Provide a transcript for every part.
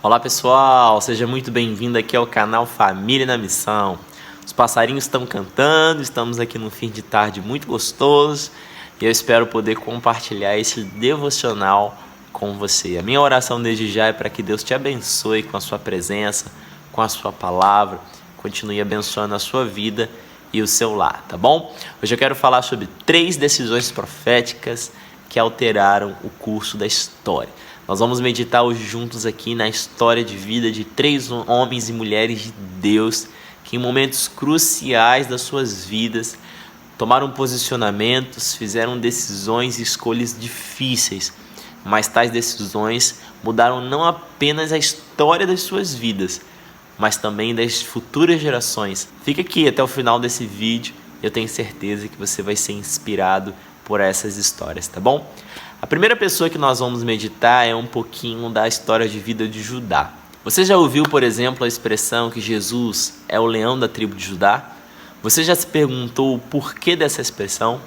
Olá pessoal, seja muito bem-vindo aqui ao canal Família na Missão. Os passarinhos estão cantando, estamos aqui num fim de tarde muito gostoso e eu espero poder compartilhar esse devocional com você. A minha oração desde já é para que Deus te abençoe com a sua presença, com a sua palavra, continue abençoando a sua vida e o seu lar, tá bom? Hoje eu quero falar sobre 3 decisões proféticas que alteraram o curso da história. Nós vamos meditar hoje juntos aqui na história de vida de 3 homens e mulheres de Deus que em momentos cruciais das suas vidas tomaram posicionamentos, fizeram decisões e escolhas difíceis, mas tais decisões mudaram não apenas a história das suas vidas, mas também das futuras gerações. Fica aqui até o final desse vídeo, eu tenho certeza que você vai ser inspirado por essas histórias, tá bom? A primeira pessoa que nós vamos meditar é um pouquinho da história de vida de Judá. Você já ouviu, por exemplo, a expressão que Jesus é o leão da tribo de Judá? Você já se perguntou o porquê dessa expressão?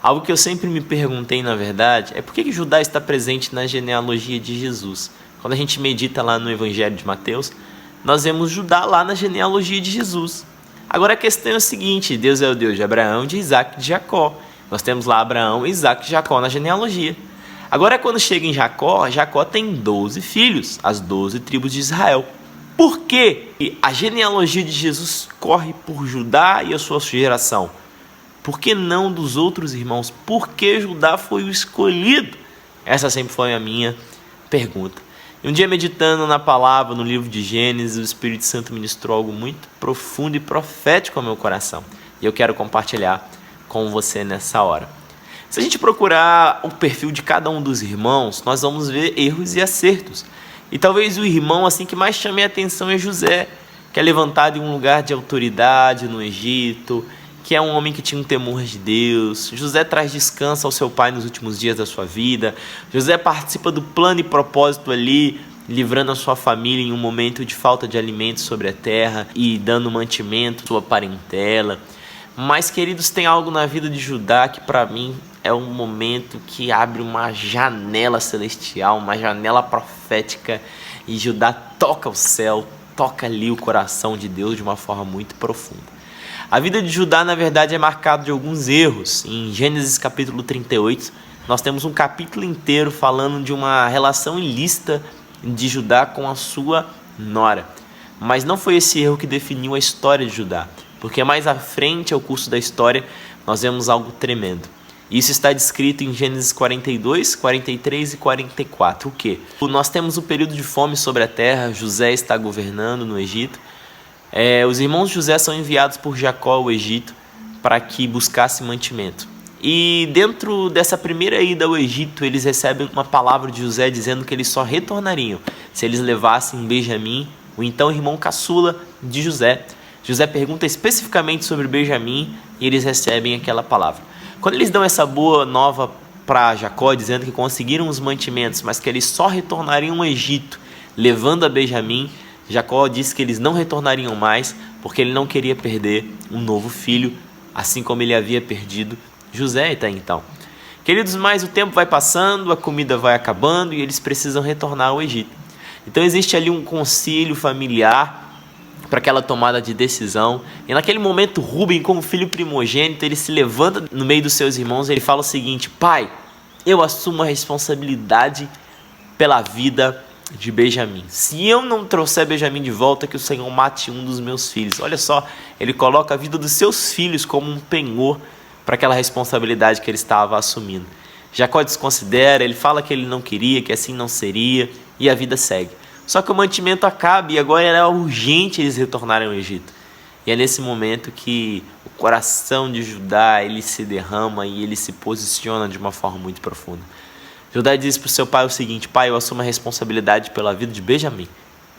Algo que eu sempre me perguntei, na verdade, é por que Judá está presente na genealogia de Jesus. Quando a gente medita lá no Evangelho de Mateus, nós vemos Judá lá na genealogia de Jesus. Agora a questão é o seguinte: Deus é o Deus de Abraão, de Isaac e de Jacó. Nós temos lá Abraão, Isaac e Jacó na genealogia. Agora quando chega em Jacó, Jacó tem 12 filhos, as 12 tribos de Israel. Por que a genealogia de Jesus corre por Judá e a sua geração? Por que não dos outros irmãos? Por que Judá foi o escolhido? Essa sempre foi a minha pergunta. E um dia meditando na palavra, no livro de Gênesis, o Espírito Santo ministrou algo muito profundo e profético ao meu coração. E eu quero compartilhar com você nessa hora. Se a gente procurar o perfil de cada um dos irmãos, nós vamos ver erros e acertos. E talvez o irmão assim que mais chame a atenção é José, que é levantado em um lugar de autoridade no Egito, que é um homem que tinha um temor de Deus. José traz descanso ao seu pai nos últimos dias da sua vida. José participa do plano e propósito ali, livrando a sua família em um momento de falta de alimentos sobre a terra e dando mantimento à sua parentela. Mas, queridos, tem algo na vida de Judá que para mim é um momento que abre uma janela celestial, uma janela profética, e Judá toca o céu, toca ali o coração de Deus de uma forma muito profunda. A vida de Judá, na verdade, é marcada de alguns erros. Em Gênesis capítulo 38, nós temos um capítulo inteiro falando de uma relação ilícita de Judá com a sua nora. Mas não foi esse erro que definiu a história de Judá, porque mais à frente, ao curso da história, nós vemos algo tremendo. Isso está descrito em Gênesis 42, 43 e 44. O quê? Nós temos um período de fome sobre a terra, José está governando no Egito. Os irmãos de José são enviados por Jacó ao Egito para que buscasse mantimento. E dentro dessa primeira ida ao Egito, eles recebem uma palavra de José dizendo que eles só retornariam se eles levassem Benjamim, o então irmão caçula de José. José pergunta especificamente sobre Benjamim e eles recebem aquela palavra. Quando eles dão essa boa nova para Jacó, dizendo que conseguiram os mantimentos, mas que eles só retornariam ao Egito, levando a Benjamim, Jacó disse que eles não retornariam mais, porque ele não queria perder um novo filho, assim como ele havia perdido José até então. Queridos, mas o tempo vai passando, a comida vai acabando e eles precisam retornar ao Egito. Então existe ali um concílio familiar para aquela tomada de decisão. E naquele momento, Rúben, como filho primogênito, ele se levanta no meio dos seus irmãos e ele fala o seguinte: pai, eu assumo a responsabilidade pela vida de Benjamim. Se eu não trouxer Benjamim de volta, que o Senhor mate um dos meus filhos. Olha só, ele coloca a vida dos seus filhos como um penhor para aquela responsabilidade que ele estava assumindo. Jacó desconsidera, ele fala que ele não queria, que assim não seria, e a vida segue. Só que o mantimento acaba e agora era urgente eles retornarem ao Egito. E é nesse momento que o coração de Judá ele se derrama e ele se posiciona de uma forma muito profunda. Judá diz para o seu pai o seguinte: pai, eu assumo a responsabilidade pela vida de Benjamim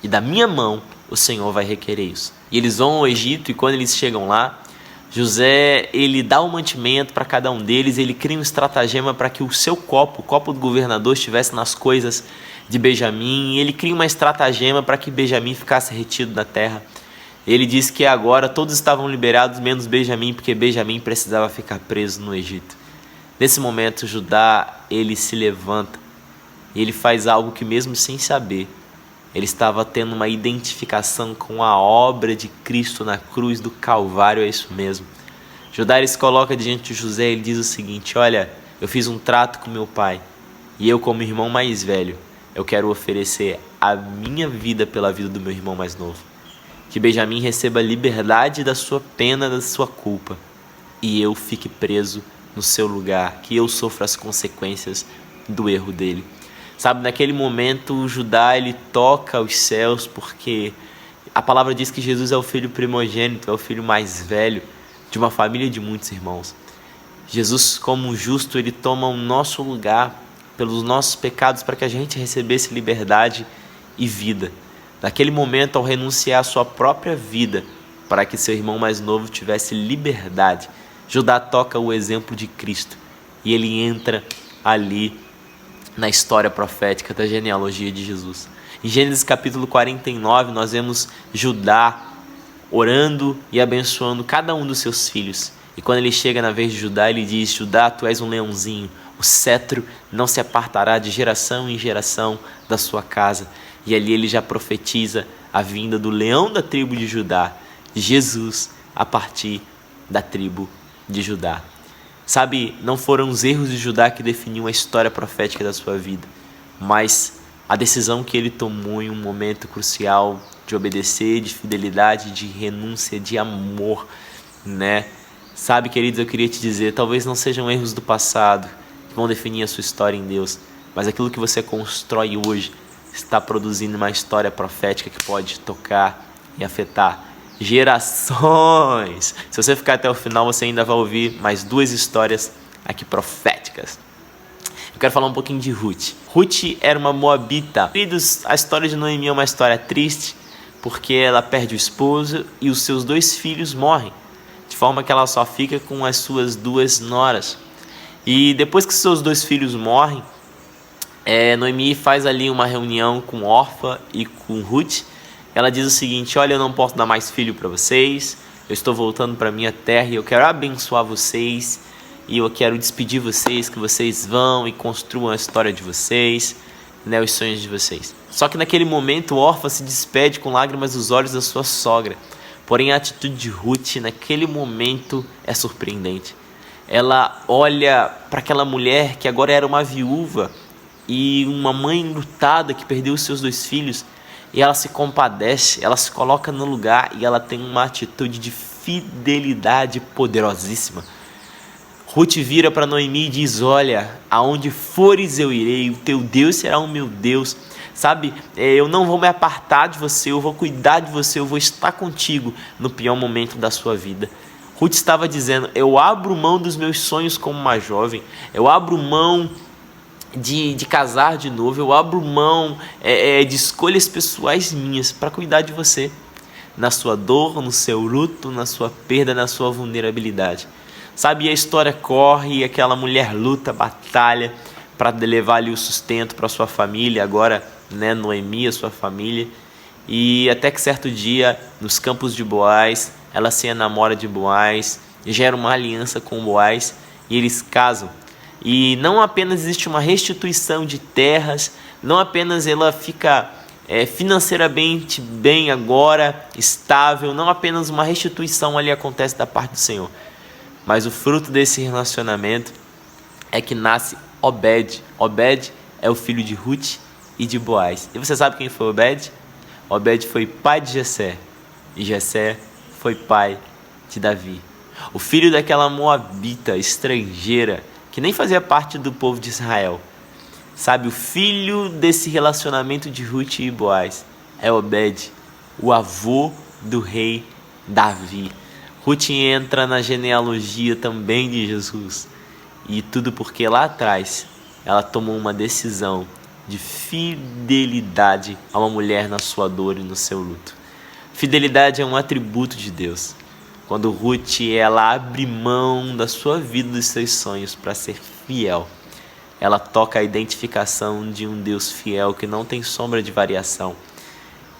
e da minha mão o Senhor vai requerer isso. E eles vão ao Egito e quando eles chegam lá, José ele dá o mantimento para cada um deles, ele cria um estratagema para que o seu copo, o copo do governador, estivesse nas coisas de Benjamim, e ele cria uma estratagema para que Benjamim ficasse retido da terra. Ele diz que agora todos estavam liberados, menos Benjamim, porque Benjamim precisava ficar preso no Egito. Nesse momento, Judá ele se levanta e ele faz algo que mesmo sem saber, Ele estava tendo uma identificação com a obra de Cristo na cruz do Calvário, é isso mesmo. Judá, ele se coloca diante de José e ele diz o seguinte: olha, eu fiz um trato com meu pai, e eu, como irmão mais velho, eu quero oferecer a minha vida pela vida do meu irmão mais novo. Que Benjamim receba liberdade da sua pena, da sua culpa, e eu fique preso no seu lugar, que eu sofra as consequências do erro dele. Sabe, naquele momento o Judá, ele toca os céus, porque a palavra diz que Jesus é o filho primogênito, é o filho mais velho de uma família de muitos irmãos. Jesus, como justo, ele toma o nosso lugar pelos nossos pecados para que a gente recebesse liberdade e vida. Naquele momento, ao renunciar à sua própria vida para que seu irmão mais novo tivesse liberdade, Judá toca o exemplo de Cristo e ele entra ali na história profética da genealogia de Jesus. Em Gênesis capítulo 49, nós vemos Judá orando e abençoando cada um dos seus filhos. E quando ele chega na vez de Judá, ele diz: Judá, tu és um leãozinho, o cetro não se apartará de geração em geração da sua casa. E ali ele já profetiza a vinda do leão da tribo de Judá, Jesus, a partir da tribo de Judá. Sabe, não foram os erros de Judá que definiam a história profética da sua vida, mas a decisão que ele tomou em um momento crucial de obedecer, de fidelidade, de renúncia, de amor, né? Sabe, queridos, eu queria te dizer, talvez não sejam erros do passado que vão definir a sua história em Deus, mas aquilo que você constrói hoje está produzindo uma história profética que pode tocar e afetar gerações. Se você ficar até o final, você ainda vai ouvir mais 2 histórias aqui proféticas. Eu quero falar um pouquinho de Ruth. Ruth era uma moabita. Queridos, a história de Noemi é uma história triste, porque ela perde o esposo e os seus 2 filhos morrem, de forma que ela só fica com as suas 2 noras. E depois que seus 2 filhos morrem, Noemi faz ali uma reunião com Orfa e com Ruth. Ela diz o seguinte: olha, eu não posso dar mais filho para vocês, eu estou voltando para minha terra e eu quero abençoar vocês, e eu quero despedir vocês, que vocês vão e construam a história de vocês, né, os sonhos de vocês. Só que naquele momento Orfa se despede com lágrimas nos olhos da sua sogra. Porém, a atitude de Ruth naquele momento é surpreendente. Ela olha para aquela mulher que agora era uma viúva e uma mãe enlutada que perdeu os seus 2 filhos, e ela se compadece, ela se coloca no lugar e ela tem uma atitude de fidelidade poderosíssima. Ruth vira para Noemi e diz: olha, aonde fores eu irei, o teu Deus será o meu Deus. Sabe, eu não vou me apartar de você, eu vou cuidar de você, eu vou estar contigo no pior momento da sua vida. Ruth estava dizendo: eu abro mão dos meus sonhos como uma jovem, eu abro mão de casar de novo, eu abro mão de escolhas pessoais minhas para cuidar de você, na sua dor, no seu luto, na sua perda, na sua vulnerabilidade. Sabe, e a história corre e aquela mulher luta, batalha para levar ali o sustento para sua família, agora, né, Noemi, a sua família, e até que certo dia, nos campos de Boaz, ela se enamora de Boaz, gera uma aliança com Boaz e eles casam. E não apenas existe uma restituição de terras, não apenas ela fica financeiramente bem agora, estável, não apenas uma restituição ali acontece da parte do Senhor, mas o fruto desse relacionamento é que nasce Obed. Obed é o filho de Ruth e de Boaz. E você sabe quem foi Obed? Obed foi pai de Jessé, e Jessé foi pai de Davi. O filho daquela moabita estrangeira, que nem fazia parte do povo de Israel. Sabe, o filho desse relacionamento de Ruth e Boaz é Obed, o avô do rei Davi. Ruth entra na genealogia também de Jesus. E tudo porque lá atrás ela tomou uma decisão de fidelidade a uma mulher na sua dor e no seu luto. Fidelidade é um atributo de Deus. Quando Ruth ela abre mão da sua vida, dos seus sonhos para ser fiel, ela toca a identificação de um Deus fiel que não tem sombra de variação.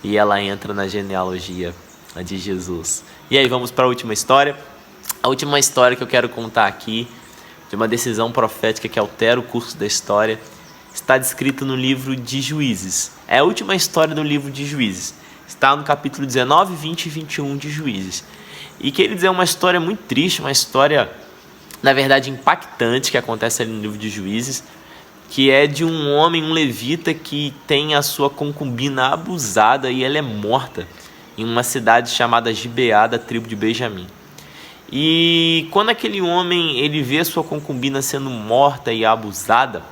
E ela entra na genealogia de Jesus. E aí vamos para a última história. A última história que eu quero contar aqui, de uma decisão profética que altera o curso da história, está descrito no livro de Juízes. É a última história do livro de Juízes. Está no capítulo 19, 20 e 21 de Juízes. E quer dizer, é uma história muito triste, uma história, na verdade, impactante que acontece ali no livro de Juízes, que é de um homem, um levita, que tem a sua concubina abusada e ela é morta em uma cidade chamada Gibeá, da tribo de Benjamim. E quando aquele homem ele vê a sua concubina sendo morta e abusada,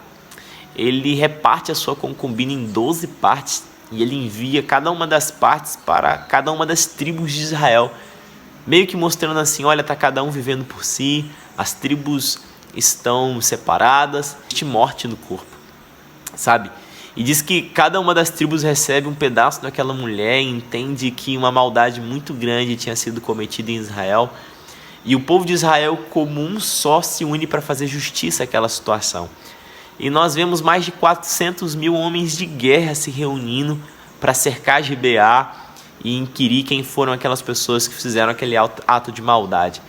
ele reparte a sua concubina em 12 partes e ele envia cada uma das partes para cada uma das tribos de Israel, meio que mostrando assim, olha, está cada um vivendo por si, as tribos estão separadas, existe morte no corpo, sabe? E diz que cada uma das tribos recebe um pedaço daquela mulher e entende que uma maldade muito grande tinha sido cometida em Israel. E o povo de Israel, como um só, se une para fazer justiça àquela situação. E nós vemos mais de 400 mil homens de guerra se reunindo para cercar Gibeá e inquirir quem foram aquelas pessoas que fizeram aquele ato de maldade.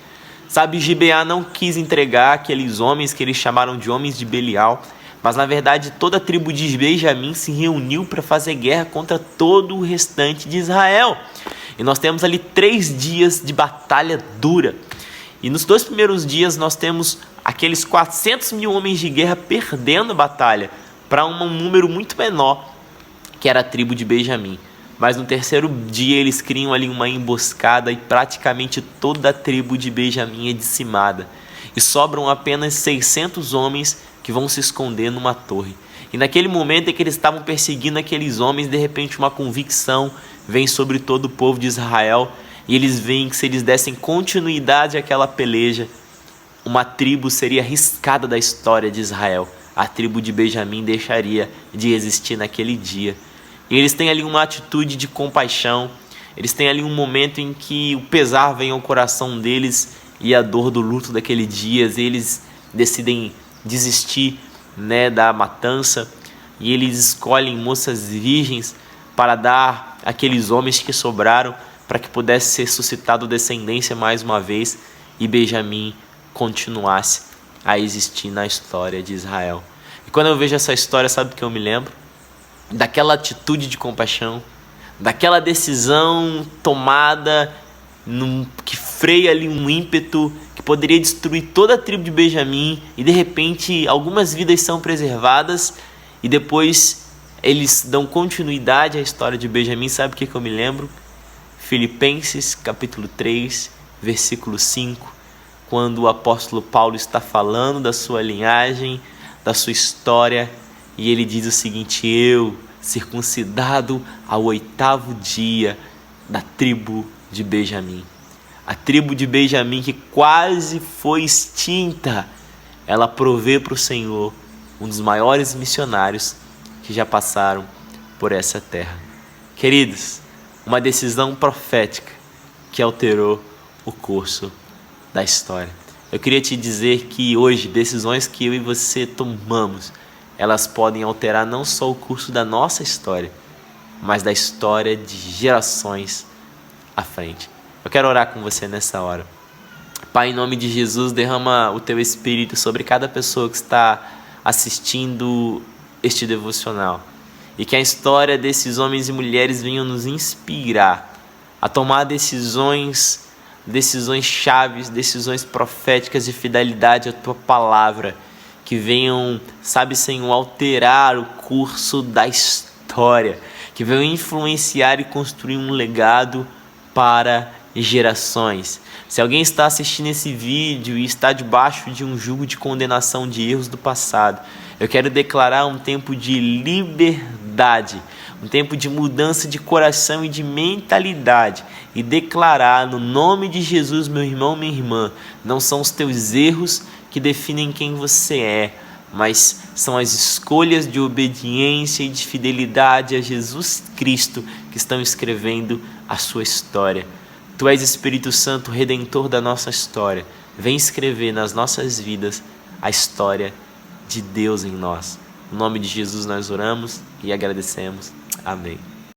Sabe, Gibeá não quis entregar aqueles homens que eles chamaram de homens de Belial, mas na verdade toda a tribo de Benjamim se reuniu para fazer guerra contra todo o restante de Israel. E nós temos ali 3 dias de batalha dura. E nos 2 primeiros dias nós temos aqueles 400 mil homens de guerra perdendo a batalha para um número muito menor, que era a tribo de Benjamim. Mas no 3º dia eles criam ali uma emboscada e praticamente toda a tribo de Benjamim é dizimada. E sobram apenas 600 homens que vão se esconder numa torre. E naquele momento em que eles estavam perseguindo aqueles homens, de repente uma convicção vem sobre todo o povo de Israel. E eles veem que se eles dessem continuidade àquela peleja, uma tribo seria riscada da história de Israel. A tribo de Benjamim deixaria de existir naquele dia. E eles têm ali uma atitude de compaixão, eles têm ali um momento em que o pesar vem ao coração deles e a dor do luto daquele dia, e eles decidem desistir, da matança, e eles escolhem moças virgens para dar àqueles homens que sobraram, para que pudesse ser suscitado descendência mais uma vez e Benjamim continuasse a existir na história de Israel. E quando eu vejo essa história, sabe do que eu me lembro? Daquela atitude de compaixão, daquela decisão tomada que freia ali um ímpeto que poderia destruir toda a tribo de Benjamim, e de repente algumas vidas são preservadas e depois eles dão continuidade à história de Benjamim. Sabe o que eu me lembro? Filipenses capítulo 3, versículo 5, quando o apóstolo Paulo está falando da sua linhagem, da sua história, e ele diz o seguinte: eu, circuncidado ao 8º dia, da tribo de Benjamim. A tribo de Benjamim que quase foi extinta, ela provê para o Senhor um dos maiores missionários que já passaram por essa terra. Queridos, uma decisão profética que alterou o curso da história. Eu queria te dizer que hoje, decisões que eu e você tomamos, elas podem alterar não só o curso da nossa história, mas da história de gerações à frente. Eu quero orar com você nessa hora. Pai, em nome de Jesus, derrama o Teu Espírito sobre cada pessoa que está assistindo este devocional. E que a história desses homens e mulheres venham nos inspirar a tomar decisões chaves, decisões proféticas de fidelidade à Tua palavra, que venham, Senhor, alterar o curso da história, que venham influenciar e construir um legado para gerações. Se alguém está assistindo esse vídeo e está debaixo de um jugo de condenação de erros do passado, eu quero declarar um tempo de liberdade, um tempo de mudança de coração e de mentalidade, e declarar no nome de Jesus, meu irmão, minha irmã, não são os teus erros que definem quem você é, mas são as escolhas de obediência e de fidelidade a Jesus Cristo que estão escrevendo a sua história. Tu és Espírito Santo, Redentor da nossa história. Vem escrever nas nossas vidas a história de Deus em nós. No nome de Jesus nós oramos e agradecemos. Amém.